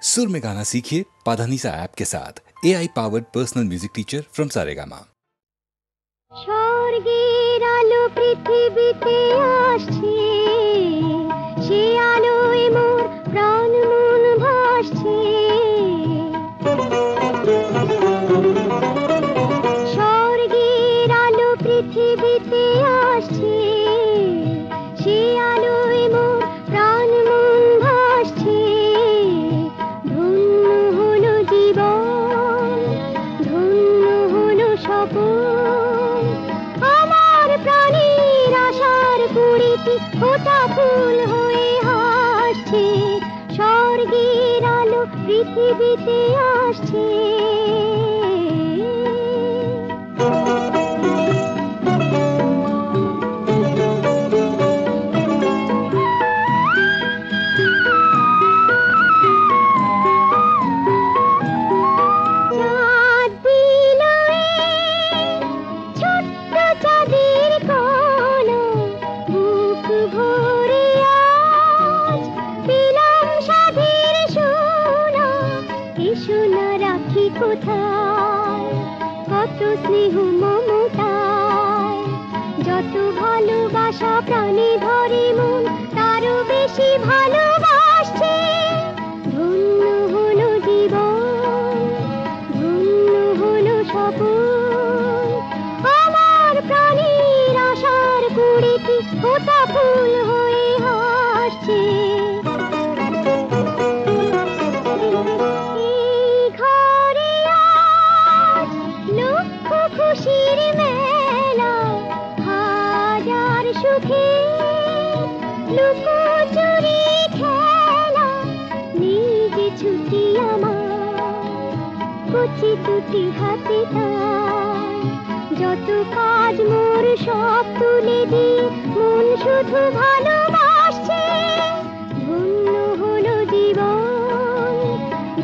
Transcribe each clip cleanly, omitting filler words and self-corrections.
सुर में गाना सीखिए पाधानीसा ऐप के साथ। AI powered personal music teacher from Saregama. স্বর্গের আলো পৃথিবীতে আসছে, সে আলোয় মোর প্রাণ মন ভাসছে। স্বর্গের আলো পৃথিবীতে আসছে, সে আলোয় মোর প্রাণ মন ভাসছে। ধন্য হলো জীবন, ধন্য হলো স্বপন, আমার প্রাণের আশার কুড়িটি ফোটা ফুল হয়ে হাসছে। স্বর্গের আলো পৃথিবীতে আসছে। চাঁদ দিল ছোট্ট চাঁদের কোনা, বুক ভরে আজ পেলাম সাধের সোনা। এ সোনা রাখি কোথায়, কত স্নেহ মমতায়, যত ভালোবাসা প্রাণে ভরে মন তারও বেশি ভালোবাসছে। ধন্য হলো জীবন, ধন্য হলো স্বপন, আমার প্রাণের আশার কুড়িটি ফোটা ফুল হয়ে হাসছে। এই ঘরে আজ লক্ষ খুশির মেলা, হাজার সুখে লুকোচুরি খেলা। নিজে ছুটি আমার কচি দুটি হাতে তাই, যত কাজ মোর সব তুলে দিয়ে মন শুধু ভালোবাসছে। ধন্য হলো জীবন,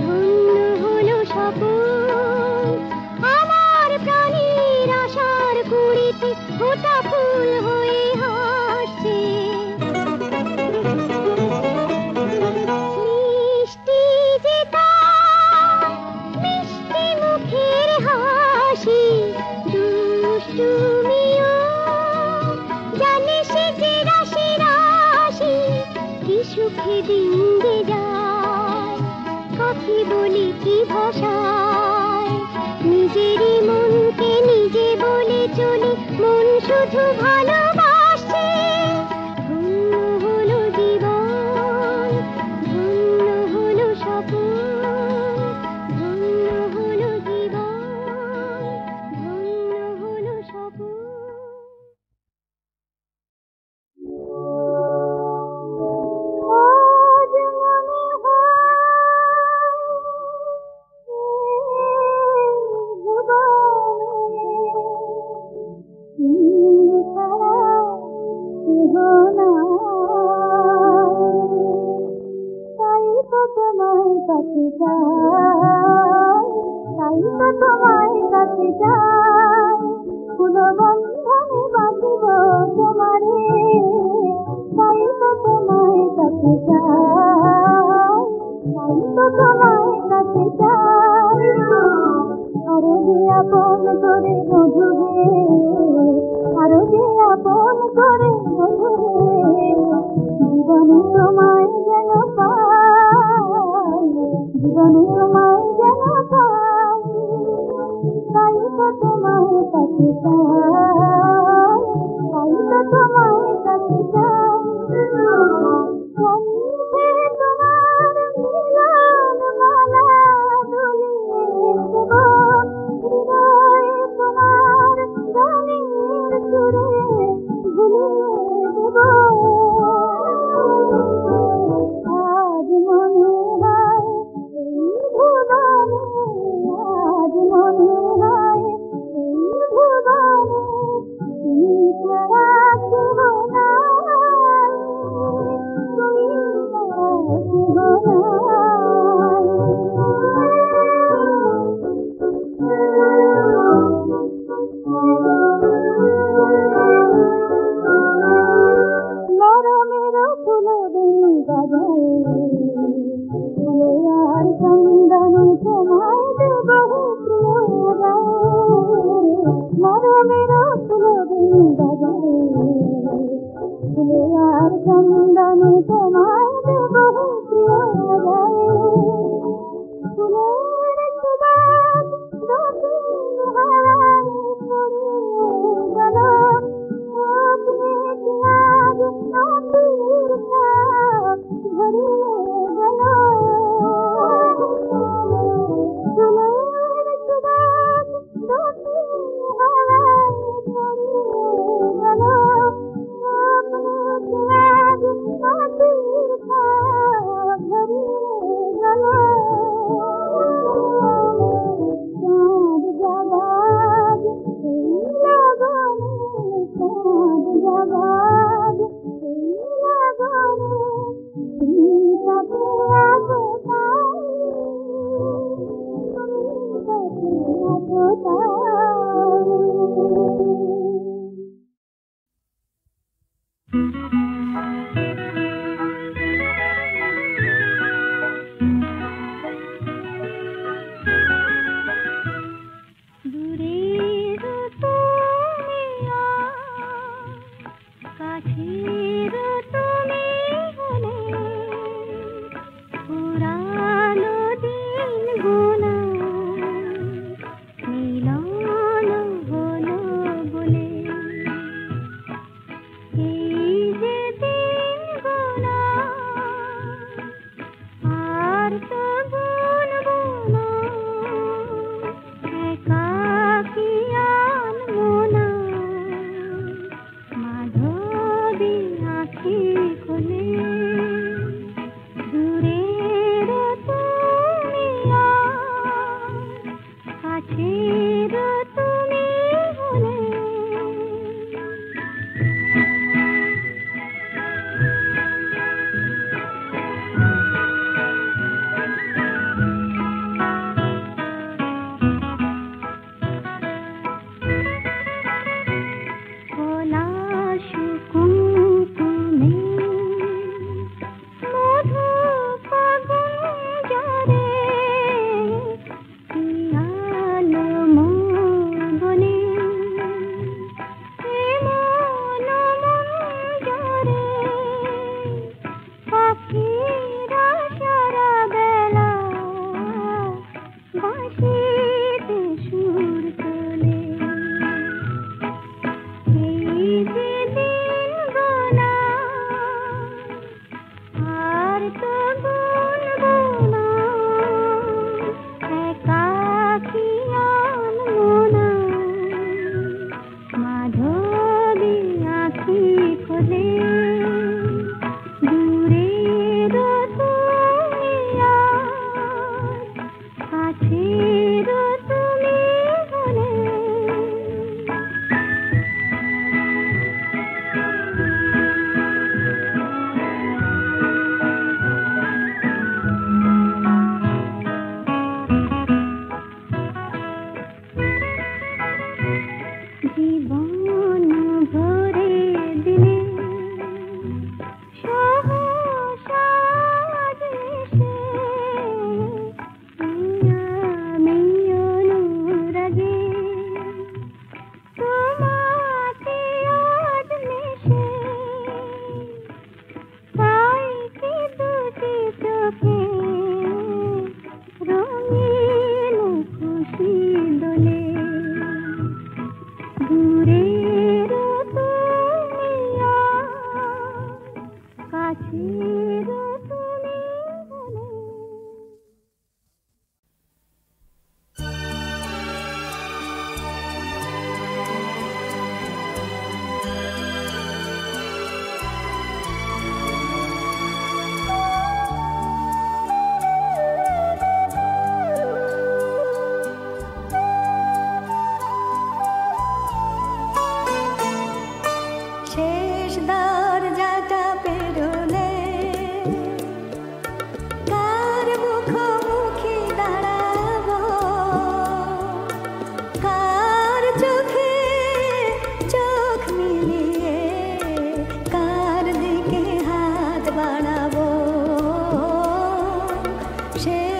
ধন্য হলো স্বপন, আমার প্রাণের আশার কুড়িটি ফোটা ফুল হয়ে হাসছে। মিষ্টি যে তার মিষ্টি মুখের হাসি, দুষ্টুমিও জানে সে যে রাশি রাশি। কি সুখে দিন যে যায়, কাকে বলি কি ভাষায়, নিজেরই মনকে নিজে বলে চলি মন শুধু ভালোবাসছে। ধন্য হলো জীবন, ধন্য হলো স্বপন, ধন্য হলো জীবন, ধন্য হলো স্বপন। আজ মনে হয় ভুবনে ছাড়া কেহ নাই, তাই তো তোমায় কাছে যাই, তাই তো তোমায় কাছে যাই। ফুল বন্ধনে বাঁধিব তোমারে, তাই তো তোমায় কাছে যাই, তাই তো তোমায় কাছে যাই। আরো যে আপন করে মধুরে, আরো যে আপন করে মধুরে, জীবনে তোমায় যেন পাই, জীবনে তোমায় যেন পাই। তাই তো তোমায় কাছে যাই, তাই তো তোমায় কাছে যাই। কণ্ঠে তোমার মিলন মালা দুলিয়ে দেব, হৃদয়ে তোমার গানের সুরে ঝুলিয়ে দেব। আজ মনে হয় এই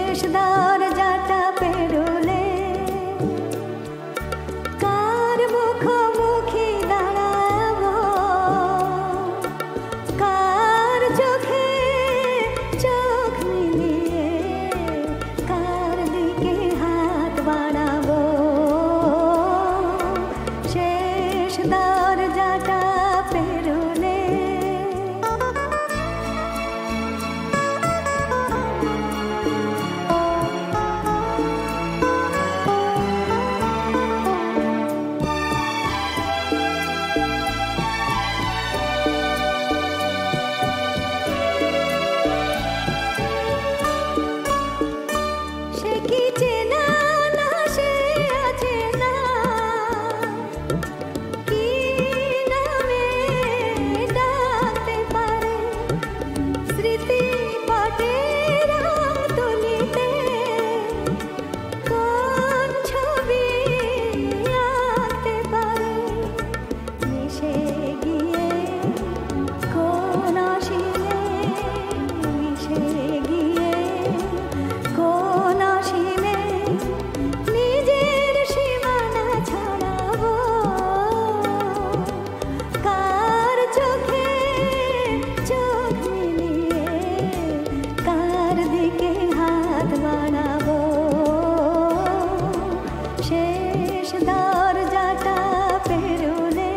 শেষ দরজাটা পেরোলে কার মুখোমুখি দাঁড়াবো, কার চোখে চোখ মিলিয়ে কার দিকে হাত বাড়াবো, শেষ দরজাটা পেরোলে। সে কি চেনা না সে আছে না, কি নামে ডাকতে পারে স্মৃতি পটের তুলিতে, কোন ছবি আঁকতে পারে মিশে গিয়ে কোন অসীমে, মিশে গিয়ে কোন অসীমে নিজের সীমানা ছাড়াবো, কার চোখে চোখ মিলিয়ে কার দিকে হাত বাড়াবো, শেষ দরজাটা পেরোলে।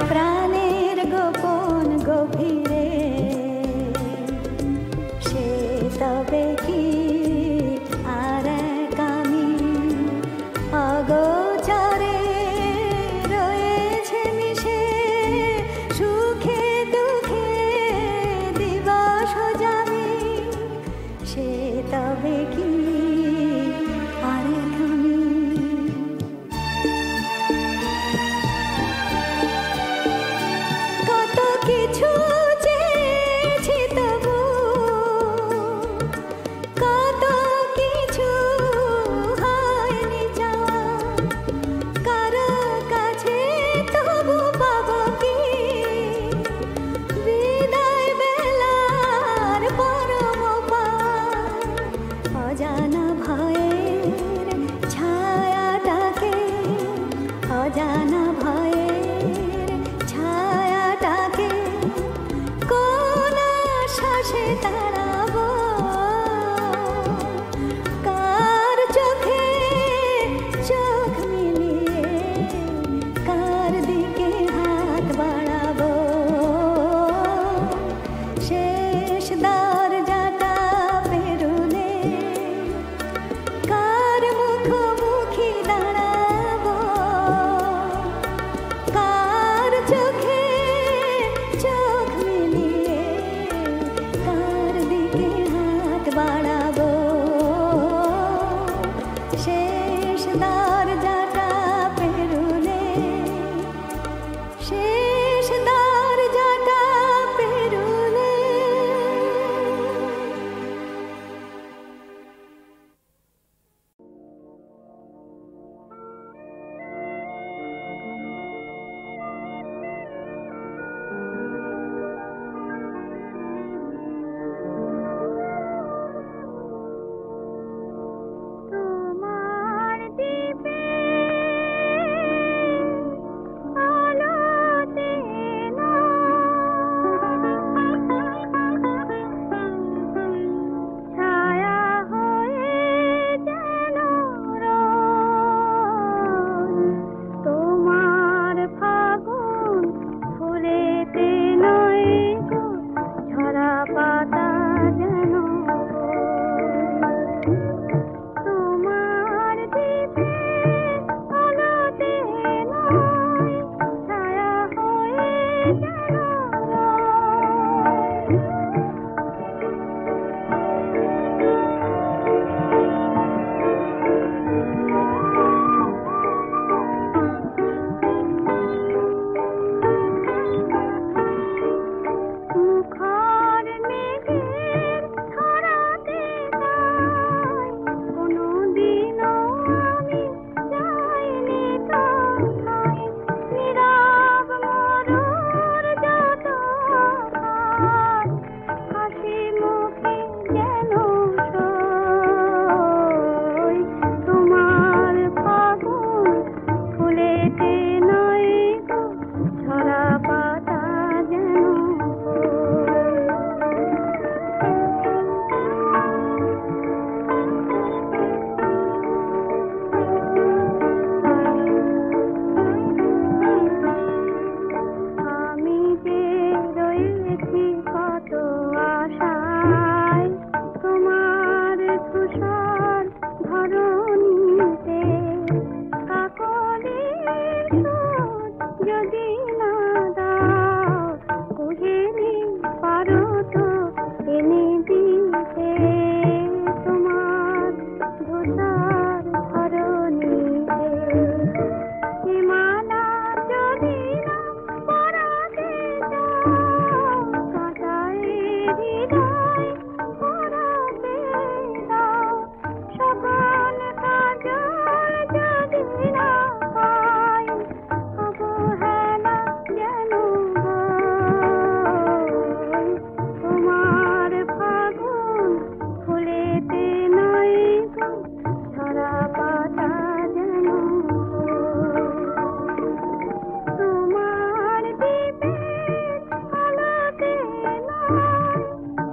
প্রাণের গোপন গভীরে সে তবে কি আর এক আমি, অগোচরে রয়েছে মিশে সুখে দুঃখে দিবস জামি, সে তবে কি আর এক আমি। কত কিছু চেয়েছি তবু, কত কিছু হয়নি চাওয়া, কারো কাছে তবু পাবো কি বিদায় বেলার পরম পাওয়া, অজানা ভয়ের ছায়াটাকে, অজানা ভয়ের ছায়াটাকে কোন শ্বাসে তাড়াবো, কার চোখে চোখ মিলিয়ে কার দিকে হাত বাড়াবো, শেষ দরজাটা পেরোলে কার মুখোমুখি দাঁড়াবো, কার চোখে চোখ মিলিয়ে কার দিকে হাত বাড়াবো, শেষ দরজাটা পেরোলে, শেষ দরজাটা পেরোলে। তোমার দ্বীপে আলোতে ছায়া হয়ে যেন রোজ, তোমার ফাগুন ফুলেতে নয় গো ঝরা পাতা যেন তোমার দ্বীপে আলোতে নয় ছায়া হয়ে যেন রোজ। রয়েছি কত আশায় তোমার তুষার ধরণীতে কাকলির সুর যদি না দাও কুহেলি পারো তো এনে দিতে তোমার ধূসর ধরণীতে হিমালা যদি না পরাতে যাও কাঁটায় হৃদয় পরাতে দাও সকল কাজল যদি না পাই অবহেলা যেন বই তোমার ফাগুন ফুলেতে নয় গো ঝরা পাতা যেন তোমার দ্বীপের আলোতে নয়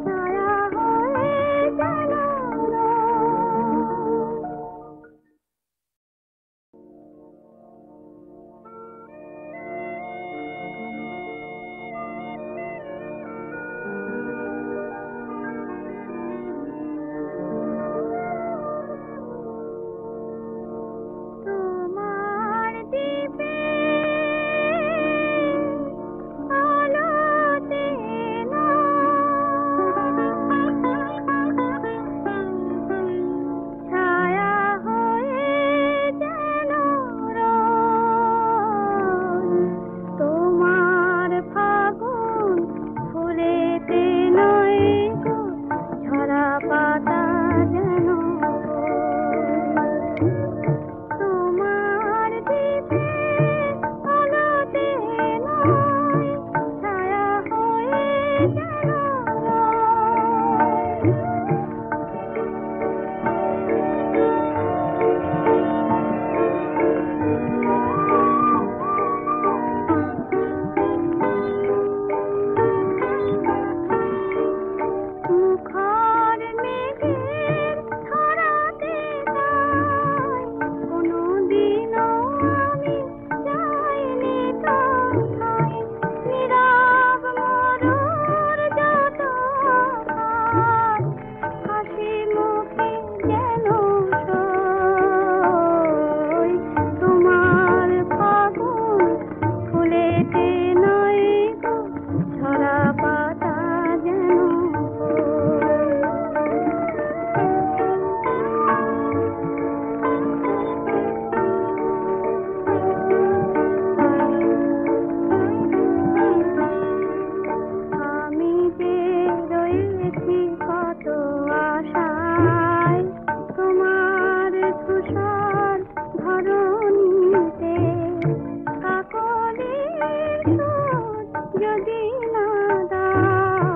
ছায়া হয়ে যেন তোমার দ্বীপের আলোতে ছায়া হয়ে যেন রই তোমার ফাগুন ফুলেতে নয় গো ঝরা পাতা যেন তোমার দ্বীপের আলোতে নয় ছায়া হয়ে যেন মুখর মেঘের ধরাতে যাই কোনোদিনও আমি যাইনি কোথায় নীরব মরুর যত হাত হাসি মুখে যেন সই তোমার ফাগুন ফুলেতে নয় গো ঝরা পাতা যেন আমি যে রয়েছি কত আশায় তোমার তুষার ধরণীতে কাকলির সুর যদি না দাও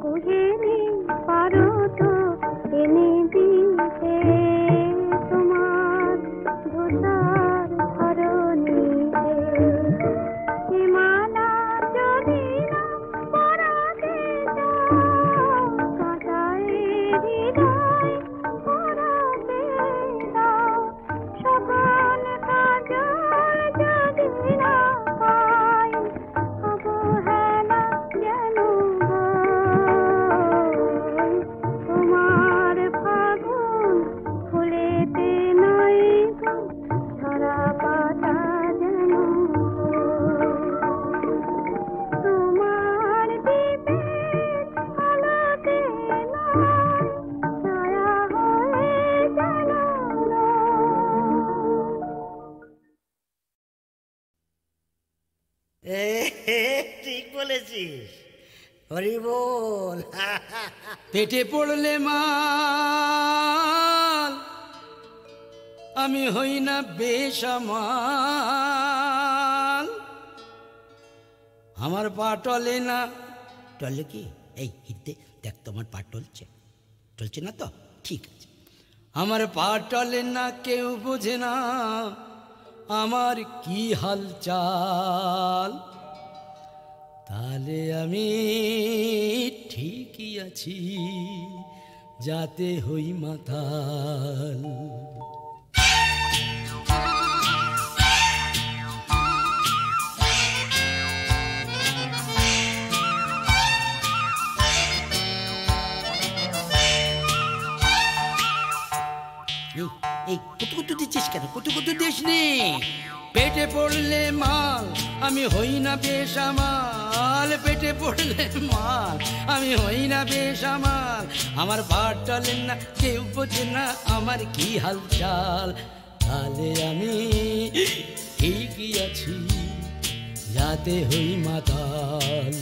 কুহেলি পারো তো এনে দিতে তোমার ধূসর ধরণীতে হিমালা যদি না পরাতে যাও কাঁটায় হৃদয় পরাতে দাও সকল কাজল যদি না পাই অবহেলা যেন বই তোমার ফাগুন ফুলেতে নয় গো ঝরা পাতা যেন তোমার দ্বীপের আলোতে নয় ছায়া হয়ে যেন ঠিক বলেছিস হরি বল পেটে পড়লে মাল আমি হই না বেসামাল আমার পা টলে না টলে কি এই হিতে দেখ তোমার পা টলছে টলছে না তো ঠিক আছে আমার পা টলে না কেউ বোঝে না আমার কি হাল চাল তাহলে আমি ঠিকই আছি যাতে হই মাতাল এই কুটু দিচ্ছিস কেন? কুটু দিস নি। পেটে পড়লে মাল আমি হই না বেসামাল, পেটে পড়লে মাল আমি হই না বেসামাল। আমার ভাত চলে না, কেউ বোঝে না আমার কি হালচাল। তাহলে আমি ঠিকই আছি, যাতে হই মাতাল।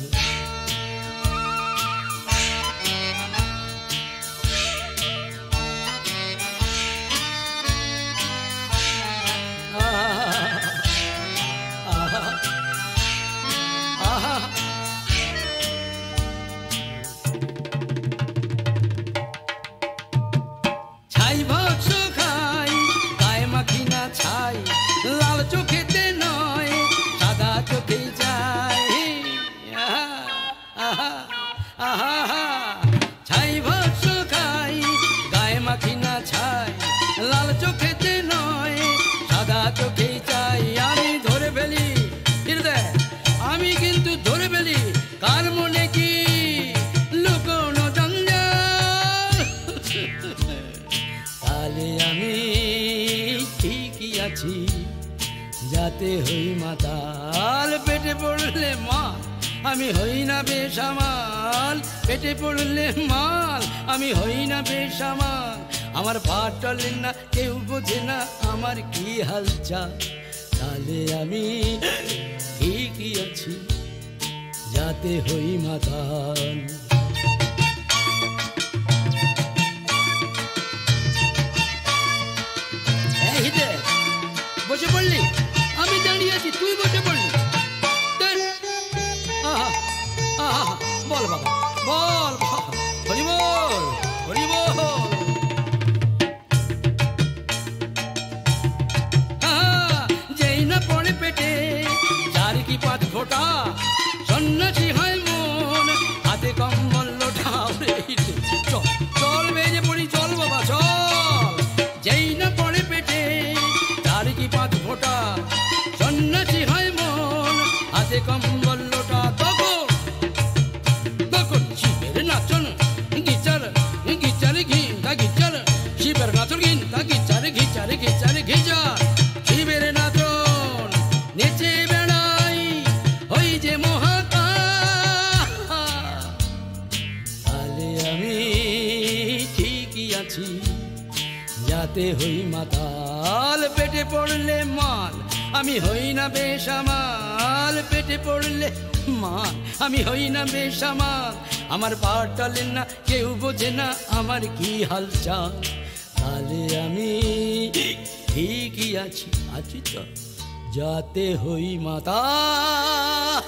ছাই ভক্স খাই, গায়ে মাখি না ছাই, লাল চোখেতে নয় সাদা চোখে যায়। ছাই ভক্স খাই, গায়ে মাখি না ছাই, লাল চোখেতে নয় সাদা চোখে চাই। আমি ধরে ফেলি, আমি কিন্তু ধরে ফেলি কার মনে কি লুকোনো জঞ্জাল। তাহলে আমি ঠিকই আছি, যাতে হই মাতাল। পেটে পড়লে মাল আমি হই না বেসামাল, পেটে পড়লে মাল আমি হই না বেসামাল। আমার ভাত চলে না, কেউ বোঝে না আমার কি হালচাল। তাহলে আমি ঠিকই আছি, যাতে হই মাতাল। বসে পড়লি, আমি দাঁড়িয়ে আছি, তুই বসে পড়লি। বল বাবা, বল, হরি বল, হরি বল। যেই না পড়ে পেটে চার কি পাঁচ ফোঁটা, সন্ন্যাসী হয় মন, হাতে কম্বল লোটা। চল চল বেজে পড়ি, চল বাবা চল। যেই না পড়ে পেটে চার কি পাঁচ ফোঁটা, সন্ন্যাসী হয় মন, হাতে কম্বল লোটা। তখন শিবের নাচন গিচার গিচার ঘিটা গিচার, শিবের নাচন ঘিটা গিচার ঘিচার ঘিচার ঘিচার। শিবের নাচন নেচে বেড়াই হই যে মহাকাল। তাহলে আমি ঠিকই আছি, যাতে হই মাতাল। পেটে পড়লে মাল আমি হই না বেসামাল, পেটে পড়লে মাল আমি হই না বেসামাল। আমার ভাত চলে না, কেউ বোঝে না আমার কি হালচাল। তাহলে আমি ঠিকই আছি, আছি তো, যাতে হই মাতাল।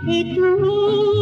এ তুমি